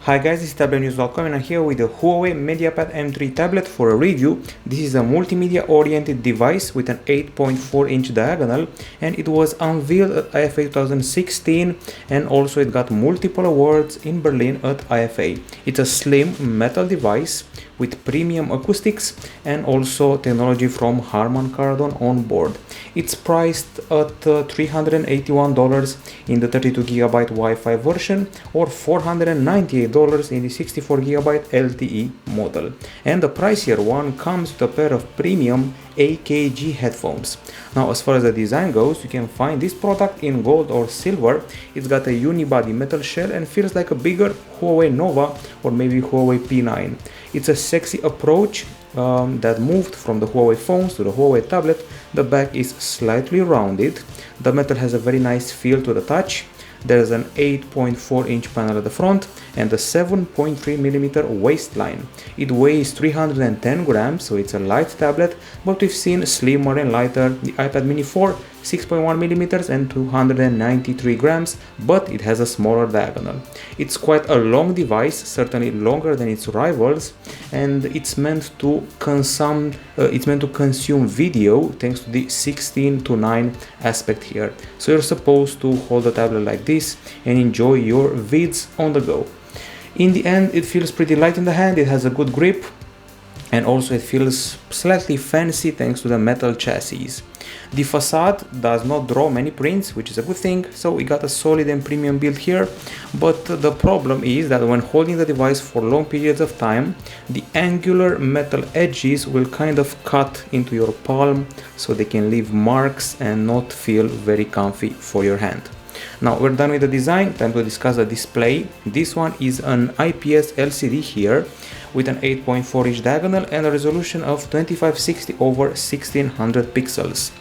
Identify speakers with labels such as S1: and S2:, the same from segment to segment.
S1: Hi guys, this is Tablet-News.com and I'm here with the Huawei MediaPad M3 tablet for a review. This is a multimedia oriented device with an 8.4-inch diagonal, and it was unveiled at IFA 2016, and also it got multiple awards in Berlin at IFA. It's a slim metal device with premium acoustics and also technology from Harman Kardon on board. It's priced at $381 in the 32GB Wi-Fi version or $498 in the 64GB LTE model. And the pricier one comes with a pair of premium AKG headphones. Now, as far as the design goes, you can find this product in gold or silver. It's got a unibody metal shell and feels like a bigger Huawei Nova or maybe Huawei P9. It's a sexy approach that moved from the Huawei phones to the Huawei tablet. The back is slightly rounded. The metal has a very nice feel to the touch. There's an 8.4-inch panel at the front and a 7.3mm waistline. It weighs 310 grams, so it's a light tablet, but we've seen slimmer and lighter, the iPad mini 4, 6.1mm and 293 grams, but it has a smaller diagonal. It's quite a long device, certainly longer than its rivals, and it's meant to consume video thanks to the 16:9 aspect here. So you're supposed to hold the tablet like this and enjoy your vids on the go. In the end, it feels pretty light in the hand, it has a good grip, and also it feels slightly fancy thanks to the metal chassis. The facade does not draw many prints, which is a good thing, so we got a solid and premium build here. But the problem is that when holding the device for long periods of time, the angular metal edges will kind of cut into your palm, so they can leave marks and not feel very comfy for your hand. Now we're done with the design, time to discuss the display. This one is an IPS LCD here with an 8.4-inch diagonal and a resolution of 2560 over 1600 pixels.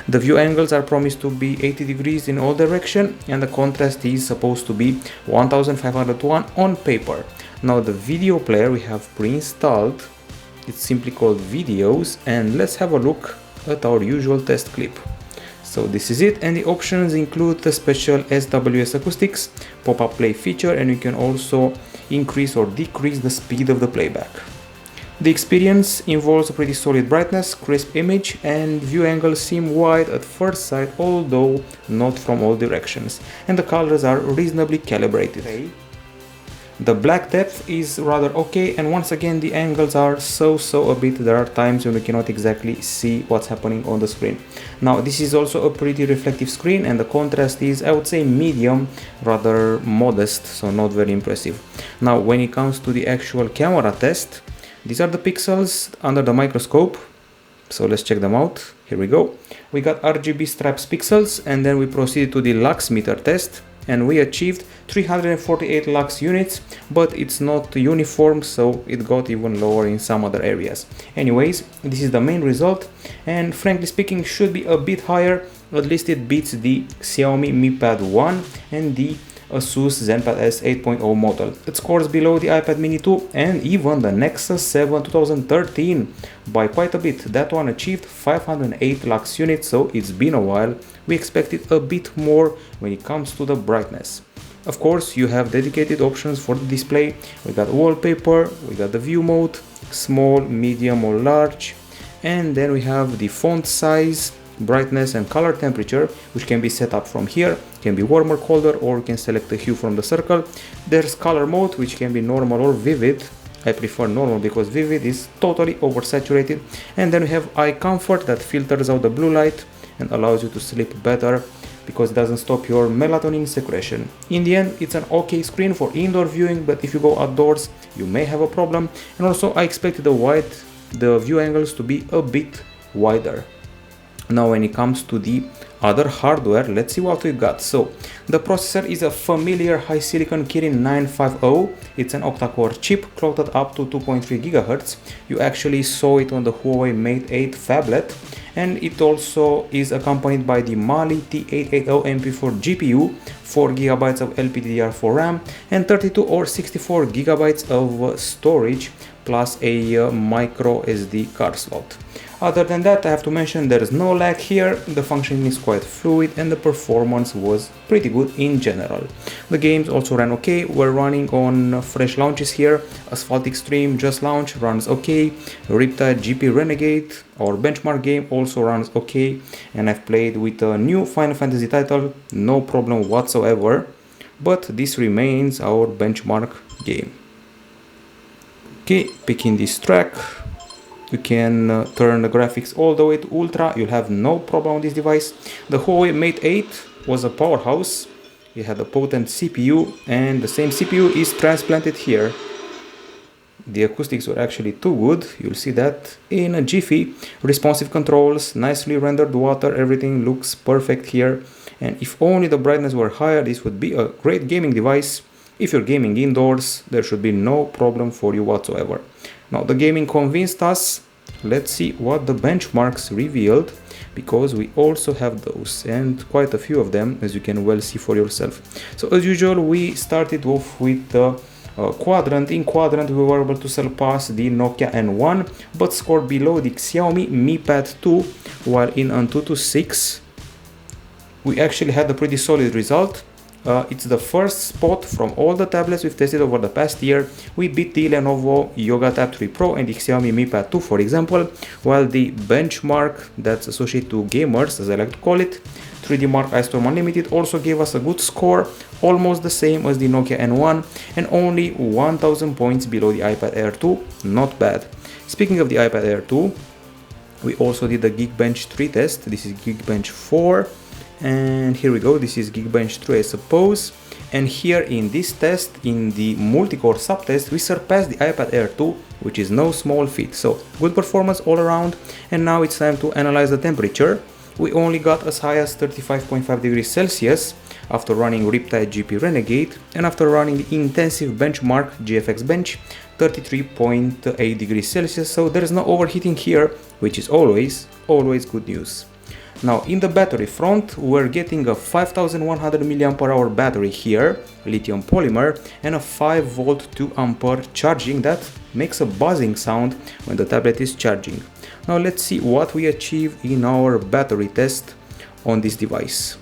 S1: The view angles are promised to be 80 degrees in all directions, and the contrast is supposed to be 1501 on paper. Now the video player we have pre-installed, it's simply called Videos, and let's have a look at our usual test clip. So this is it, and the options include the special SWS acoustics, pop-up play feature, and you can also increase or decrease the speed of the playback. The experience involves a pretty solid brightness, crisp image, and view angles seem wide at first sight, although not from all directions, and the colors are reasonably calibrated. The black depth is rather okay, and once again the angles are so a bit. There are times when we cannot exactly see what's happening on the screen. Now this is also a pretty reflective screen, and the contrast is, I would say, medium, rather modest, so not very impressive. Now when it comes to the actual camera test, these are the pixels under the microscope, so let's check them out. Here we go. We got RGB stripes pixels, and then we proceeded to the lux meter test, and we achieved 348 lux units, but it's not uniform, so it got even lower in some other areas. Anyways, this is the main result, and frankly speaking should be a bit higher. At least it beats the Xiaomi Mi Pad 1 and the Asus ZenPad S 8.0 model. It scores below the iPad mini 2 and even the Nexus 7 2013 by quite a bit. That one achieved 508 lux units, so it's been a while. We expected a bit more when it comes to the brightness. Of course, you have dedicated options for the display. We got wallpaper, we got the view mode, small, medium or large, and then we have the font size, brightness and color temperature, which can be set up from here. It can be warmer, colder, or you can select the hue from the circle. There's color mode, which can be normal or vivid. I prefer normal because vivid is totally oversaturated. And then we have eye comfort that filters out the blue light and allows you to sleep better because it doesn't stop your melatonin secretion. In the end, it's an okay screen for indoor viewing, but if you go outdoors, you may have a problem. And also I expected the view angles to be a bit wider. Now when it comes to the other hardware, let's see what we've got. So the processor is a familiar high silicon Kirin 950. It's an octa-core chip clocked up to 2.3 GHz. You actually saw it on the Huawei Mate 8 phablet, and it also is accompanied by the Mali T880 MP4 GPU, 4 GB of LPDDR4 RAM, and 32 or 64 GB of storage, plus a micro SD card slot. Other than that, I have to mention there is no lag here, the functioning is quite fluid and the performance was pretty good in general. The games also ran okay, we're running on fresh launches here. Asphalt Extreme just launched, runs okay. Riptide GP Renegade, our benchmark game, also runs okay. And I've played with a new Final Fantasy title, no problem whatsoever. But this remains our benchmark game. Okay, picking this track. You can turn the graphics all the way to ultra, you'll have no problem on this device. The Huawei Mate 8 was a powerhouse. It had a potent CPU and the same CPU is transplanted here. The acoustics were actually too good, you'll see that in a jiffy. Responsive controls, nicely rendered water, everything looks perfect here. And if only the brightness were higher, this would be a great gaming device. If you're gaming indoors, there should be no problem for you whatsoever. Now the gaming convinced us. Let's see what the benchmarks revealed, because we also have those and quite a few of them, as you can well see for yourself. So as usual, we started off with the quadrant. In quadrant, we were able to surpass the Nokia N1, but scored below the Xiaomi Mi Pad 2, while in Antutu 6 we actually had a pretty solid result. It's the first spot from all the tablets we've tested over the past year. We beat the Lenovo Yoga Tab 3 Pro and the Xiaomi Mi Pad 2, for example, while the benchmark that's associated to gamers, as I like to call it, 3D Mark iStorm Unlimited, also gave us a good score, almost the same as the Nokia N1 and only 1000 points below the iPad Air 2, not bad. Speaking of the iPad Air 2, we also did the Geekbench 3 test. This is Geekbench 4. And here we go, this is Geekbench 3, I suppose. And here in this test, in the multi-core subtest, we surpassed the iPad Air 2, which is no small feat. So good performance all around. And now it's time to analyze the temperature. We only got as high as 35.5 degrees Celsius after running Riptide GP Renegade, and after running the intensive benchmark GFX Bench, 33.8 degrees Celsius. So there is no overheating here, which is always good news. Now in the battery front, we're getting a 5100 mAh battery here, lithium polymer, and a 5V 2A charging that makes a buzzing sound when the tablet is charging. Now let's see what we achieve in our battery test on this device.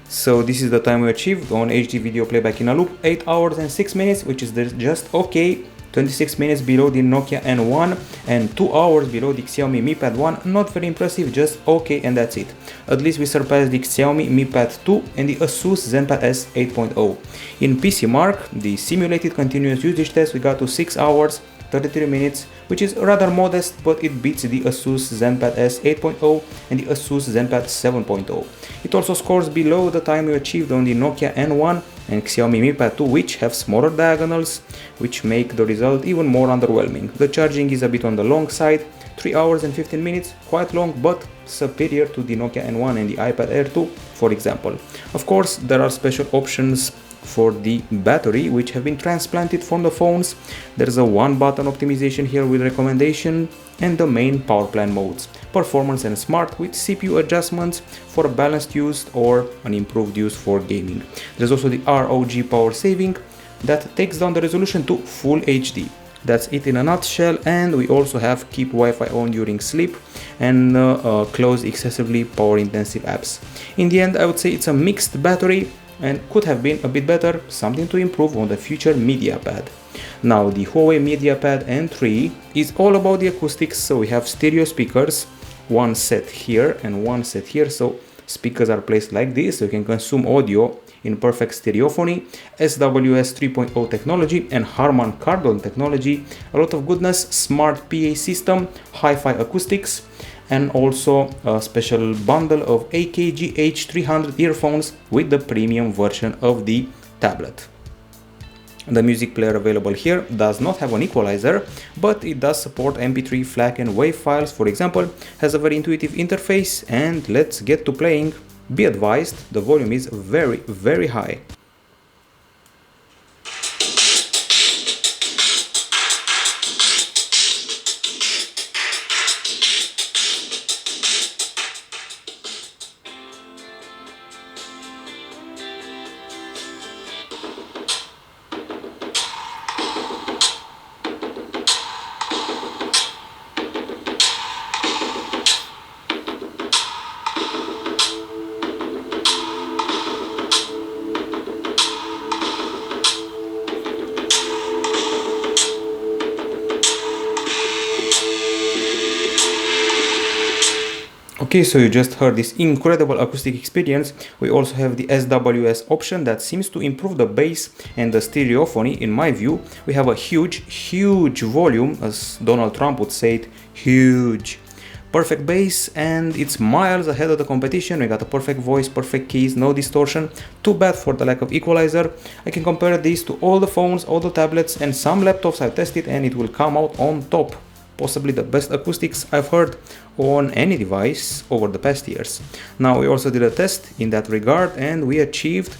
S1: So this is the time we achieved on HD video playback in a loop, 8 hours and 6 minutes, which is just okay. 26 minutes below the Nokia N1 and 2 hours below the Xiaomi Mi Pad 1. Not very impressive, just okay, and that's it. At least we surpassed the Xiaomi Mi Pad 2 and the Asus ZenPad S 8.0. In PC Mark, the simulated continuous usage test, we got to 6 hours 33 minutes, which is rather modest, but it beats the Asus ZenPad S 8.0 and the Asus ZenPad 7.0. It also scores below the time we achieved on the Nokia N1 and Xiaomi Mi Pad 2, which have smaller diagonals, which make the result even more underwhelming. The charging is a bit on the long side, 3 hours and 15 minutes, quite long, but superior to the Nokia N1 and the iPad Air 2, for example. Of course, there are special options for the battery which have been transplanted from the phones. There's a one button optimization here with recommendation and the main power plan modes, performance and smart, with CPU adjustments for a balanced use or an improved use for gaming. There's also the ROG power saving that takes down the resolution to full HD. That's it in a nutshell. And we also have keep Wi-Fi on during sleep and close excessively power intensive apps. In the end, I would say it's a mixed battery and could have been a bit better, something to improve on the future MediaPad. Now the Huawei MediaPad M3 is all about the acoustics, so we have stereo speakers, one set here and one set here, so speakers are placed like this so you can consume audio in perfect stereophony, SWS 3.0 technology and Harman Kardon technology, a lot of goodness, smart PA system, hi-fi acoustics, and also a special bundle of AKG H300 earphones with the premium version of the tablet. The music player available here does not have an equalizer, but it does support MP3, FLAC and WAV files, for example, has a very intuitive interface, and let's get to playing. Be advised, the volume is very high. Okay, so you just heard this incredible acoustic experience. We also have the SWS option that seems to improve the bass and the stereophony in my view. We have a huge volume, as Donald Trump would say it, huge. Perfect bass, and it's miles ahead of the competition. We got a perfect voice, perfect keys, no distortion. Too bad for the lack of equalizer. I can compare this to all the phones, all the tablets, and some laptops I've tested, and it will come out on top. Possibly the best acoustics I've heard on any device over the past years. Now we also did a test in that regard, and we achieved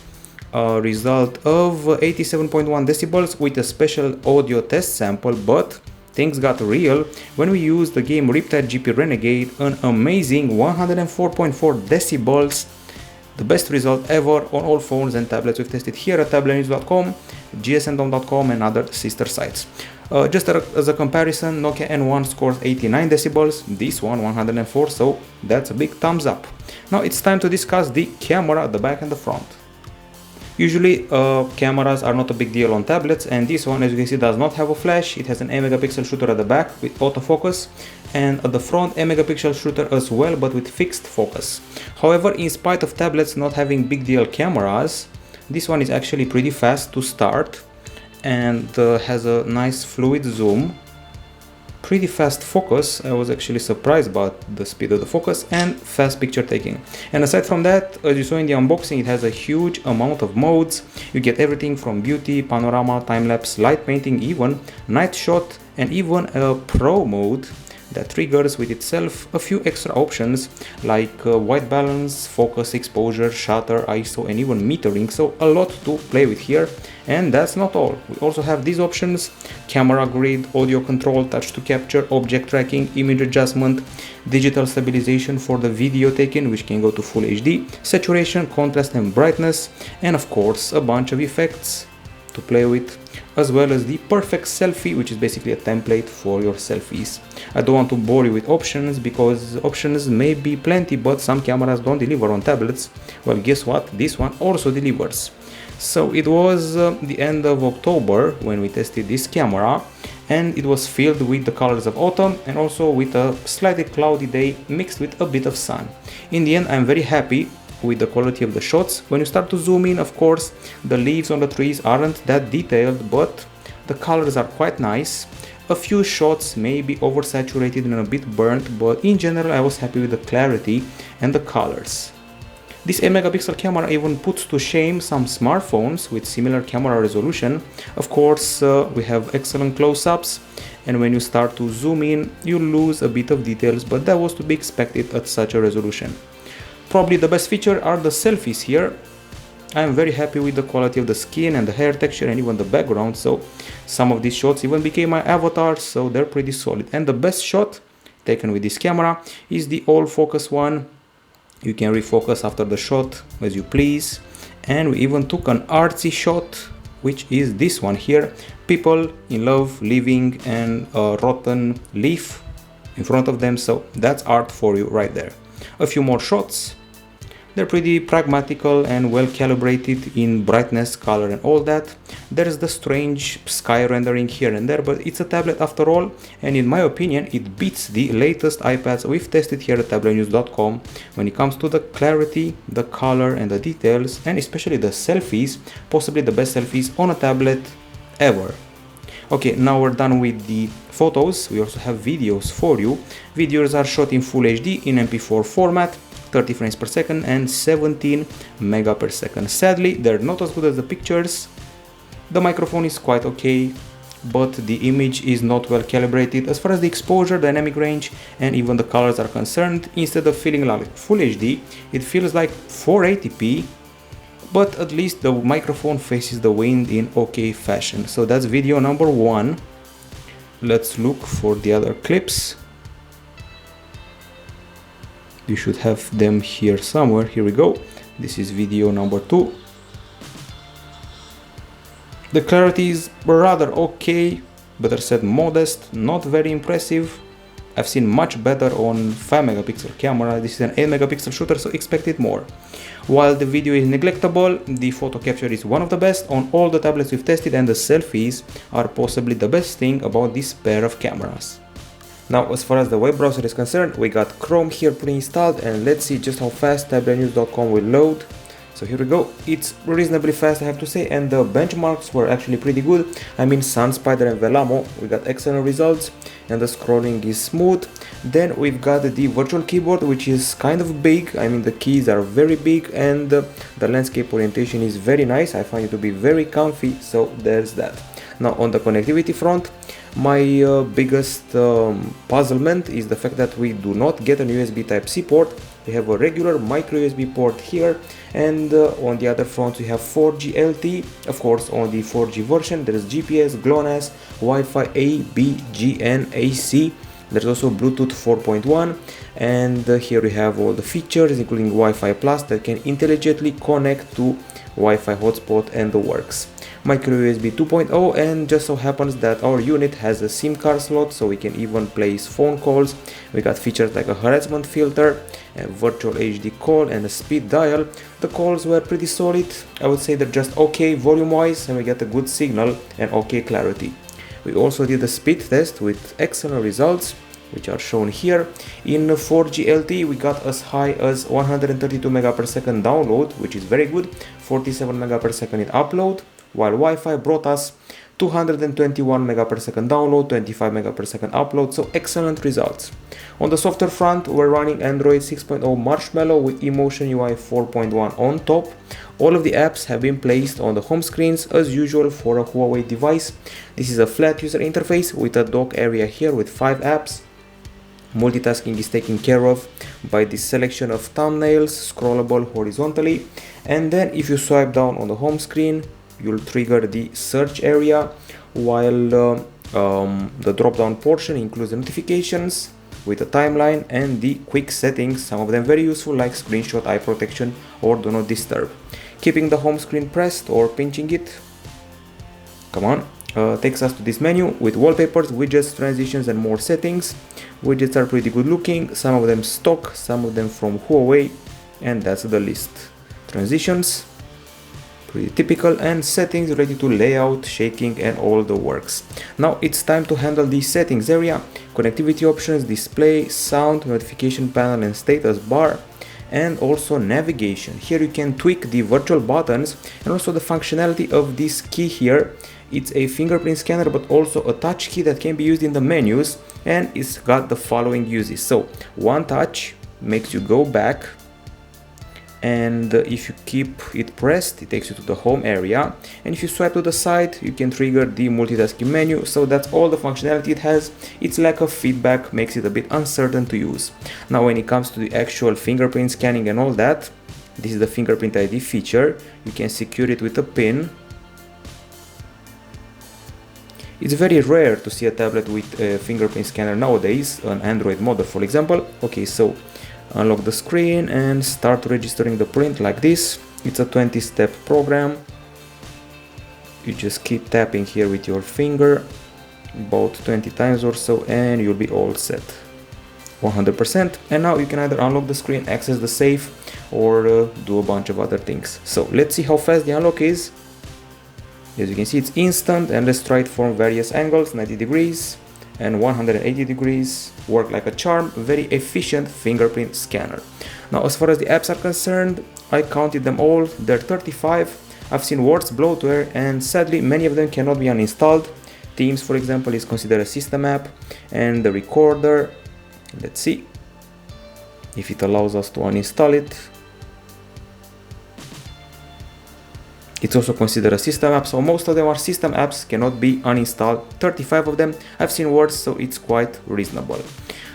S1: a result of 87.1 decibels with a special audio test sample, but things got real when we used the game Riptide GP Renegade, an amazing 104.4 decibels, the best result ever on all phones and tablets we've tested here at Tablet-News.com, gsndom.com and other sister sites. Just as a comparison, Nokia N1 scores 89 decibels, this one 104, so that's a big thumbs up. Now it's time to discuss the camera at the back and the front. Usually cameras are not a big deal on tablets, and this one, as you can see, does not have a flash. It has an 8 megapixel shooter at the back with autofocus, and at the front 8 megapixel shooter as well, but with fixed focus. However, in spite of tablets not having big deal cameras, this one is actually pretty fast to start and has a nice fluid zoom, pretty fast focus. I was actually surprised about the speed of the focus, and fast picture taking. And aside from that, as you saw in the unboxing, it has a huge amount of modes. You get everything from beauty, panorama, time-lapse, light painting, even night shot, and even a pro mode that triggers with itself a few extra options like white balance, focus, exposure, shutter, ISO, and even metering. So a lot to play with here. And that's not all. We also have these options: camera grid, audio control, touch to capture, object tracking, image adjustment, digital stabilization for the video taken, which can go to full HD, saturation, contrast and brightness, and of course a bunch of effects to play with, as well as the perfect selfie, which is basically a template for your selfies. I don't want to bore you with options because options may be plenty, but some cameras don't deliver on tablets. Well, guess what? This one also delivers. So it was the end of October when we tested this camera, and it was filled with the colors of autumn and also with a slightly cloudy day mixed with a bit of sun. In the end, I'm very happy with the quality of the shots. When you start to zoom in, of course, the leaves on the trees aren't that detailed, but the colors are quite nice. A few shots may be oversaturated and a bit burnt, but in general I was happy with the clarity and the colors. This 8 megapixel camera even puts to shame some smartphones with similar camera resolution. Of course, we have excellent close-ups, and when you start to zoom in, you lose a bit of details, but that was to be expected at such a resolution. Probably the best feature are the selfies here. I am very happy with the quality of the skin and the hair texture and even the background, so some of these shots even became my avatars, so they're pretty solid. And the best shot taken with this camera is the all focus one. You can refocus after the shot as you please, and we even took an artsy shot, which is this one here: people in love living and a rotten leaf in front of them, so that's art for you right there. A few more shots. They're pretty pragmatical and well calibrated in brightness, color and all that. There's the strange sky rendering here and there, but it's a tablet after all, and in my opinion it beats the latest iPads we've tested here at Tablet-News.com when it comes to the clarity, the color and the details, and especially the selfies, possibly the best selfies on a tablet ever. Okay, now we're done with the photos. We also have videos for you. Videos are shot in Full HD in MP4 format, 30 frames per second and 17 mega per second. Sadly, they're not as good as the pictures. The microphone is quite okay, but the image is not well calibrated as far as the exposure, dynamic range and even the colors are concerned. Instead of feeling like Full HD, it feels like 480p, but at least the microphone faces the wind in okay fashion. So that's video number 1. Let's look for the other clips. You should have them here somewhere. Here we go. This is video number 2. The clarity is rather okay, better said modest, not very impressive. I've seen much better on 5 megapixel camera. This is an 8 megapixel shooter, so expected more. While the video is neglectable, the photo capture is one of the best on all the tablets we've tested, and the selfies are possibly the best thing about this pair of cameras. Now, as far as the web browser is concerned, we got Chrome here pre-installed, and let's see just how fast Tablet-News.com will load. So here we go. It's reasonably fast, I have to say, and the benchmarks were actually pretty good. I mean, SunSpider and Velamo, we got excellent results, and the scrolling is smooth. Then we've got the virtual keyboard, which is kind of big. I mean, the keys are very big, and the landscape orientation is very nice. I find it to be very comfy, so there's that. Now, on the connectivity front, my biggest puzzlement is the fact that we do not get an USB Type-C port. We have a regular micro USB port here, and on the other front we have 4G LTE. Of course, on the 4G version there is GPS, GLONASS, Wi-Fi A, B, G, and AC. There's also Bluetooth 4.1, and here we have all the features, including Wi-Fi Plus that can intelligently connect to Wi-Fi hotspot and the works. Micro USB 2.0, and just so happens that our unit has a SIM card slot, so we can even place phone calls. We got features like a harassment filter, a virtual HD call, and a speed dial. The calls were pretty solid. I would say they're just okay volume wise, and we get a good signal and okay clarity. We also did a speed test with excellent results, which are shown here. In 4G LTE we got as high as 132 megapixel download, which is very good, 47 megapixel in upload, while Wi-Fi brought us 221 megapixel download, 25 megapixel upload, so excellent results. On the software front, we're running Android 6.0 Marshmallow with Emotion UI 4.1 on top. All of the apps have been placed on the home screens as usual for a Huawei device. This is a flat user interface with a dock area here with 5 apps. Multitasking is taken care of by this selection of thumbnails, scrollable horizontally, and then if you swipe down on the home screen, you'll trigger the search area, while the drop-down portion includes the notifications with a timeline and the quick settings, some of them very useful, like screenshot, eye protection, or do not disturb. Keeping the home screen pressed or pinching it, takes us to this menu with wallpapers, widgets, transitions, and more settings. Widgets are pretty good looking, some of them stock, some of them from Huawei, and that's the list. Transitions, pretty typical, and settings related to layout, shaking, and all the works. Now it's time to handle the settings area, connectivity options, display, sound, notification panel, and status bar, and also navigation. Here you can tweak the virtual buttons and also the functionality of this key here. It's a fingerprint scanner, but also a touch key that can be used in the menus, and it's got the following uses. So one touch makes you go back, and if you keep it pressed, it takes you to the home area, and if you swipe to the side, you can trigger the multitasking menu. So that's all the functionality it has. Its lack of feedback makes it a bit uncertain to use. Now when it comes to the actual fingerprint scanning and all that, this is the fingerprint ID feature. You can secure it with a pin. It's very rare to see a tablet with a fingerprint scanner nowadays, an Android model for example. Okay, so unlock the screen and start registering the print like this. It's a 20-step program. You just keep tapping here with your finger about 20 times or so, and you'll be all set. 100%. And now you can either unlock the screen, access the safe, or do a bunch of other things. So let's see how fast the unlock is. As you can see, it's instant, and let's try it from various angles, 90 degrees and 180 degrees. Work like a charm. Very efficient fingerprint scanner. Now as far as the apps are concerned, I counted them all. There are 35. I've seen worse bloatware, and sadly many of them cannot be uninstalled. Teams, for example, is considered a system app, and the recorder, let's see if it allows us to uninstall it. It's also considered a system app, so most of them are system apps, cannot be uninstalled. 35 of them. I've seen worse, so it's quite reasonable.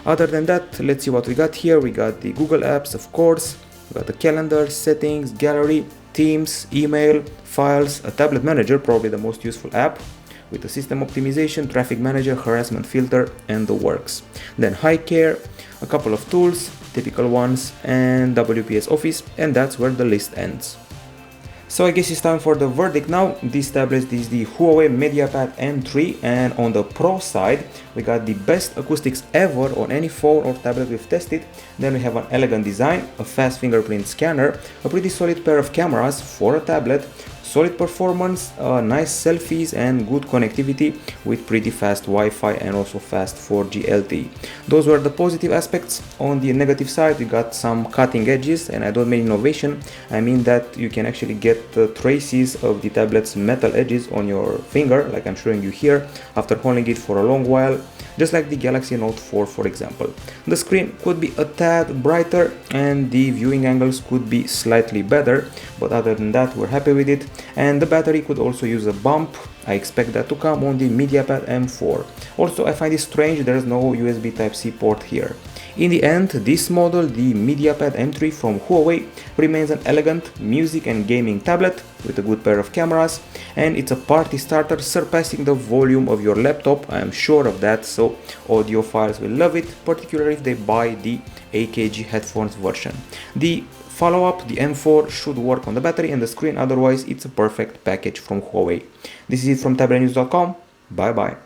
S1: Other than that, let's see what we got here. We got the Google apps, of course. We got the calendar, settings, gallery, Teams, email, files, a tablet manager, probably the most useful app, with the system optimization, traffic manager, harassment filter, and the works. Then high care, a couple of tools, typical ones, and WPS Office, and that's where the list ends. So I guess it's time for the verdict now. This tablet is the Huawei MediaPad M3, and on the Pro side, we got the best acoustics ever on any phone or tablet we've tested. Then we have an elegant design, a fast fingerprint scanner, a pretty solid pair of cameras for a tablet, solid performance, nice selfies and good connectivity with pretty fast Wi-Fi and also fast 4G LTE. Those were the positive aspects. On the negative side, we got some cutting edges, and I don't mean innovation, I mean that you can actually get the traces of the tablet's metal edges on your finger, like I'm showing you here, after holding it for a long while, just like the Galaxy Note 4 for example. The screen could be a tad brighter and the viewing angles could be slightly better, but other than that we're happy with it, and the battery could also use a bump. I expect that to come on the MediaPad M4. Also, I find it strange there's no USB Type-C port here. In the end, this model, the MediaPad M3 from Huawei, remains an elegant music and gaming tablet with a good pair of cameras, and it's a party starter, surpassing the volume of your laptop, I am sure of that, so audiophiles will love it, particularly if they buy the AKG headphones version. The follow-up, the M4, should work on the battery and the screen, otherwise it's a perfect package from Huawei. This is it from Tablet-News.com, bye bye.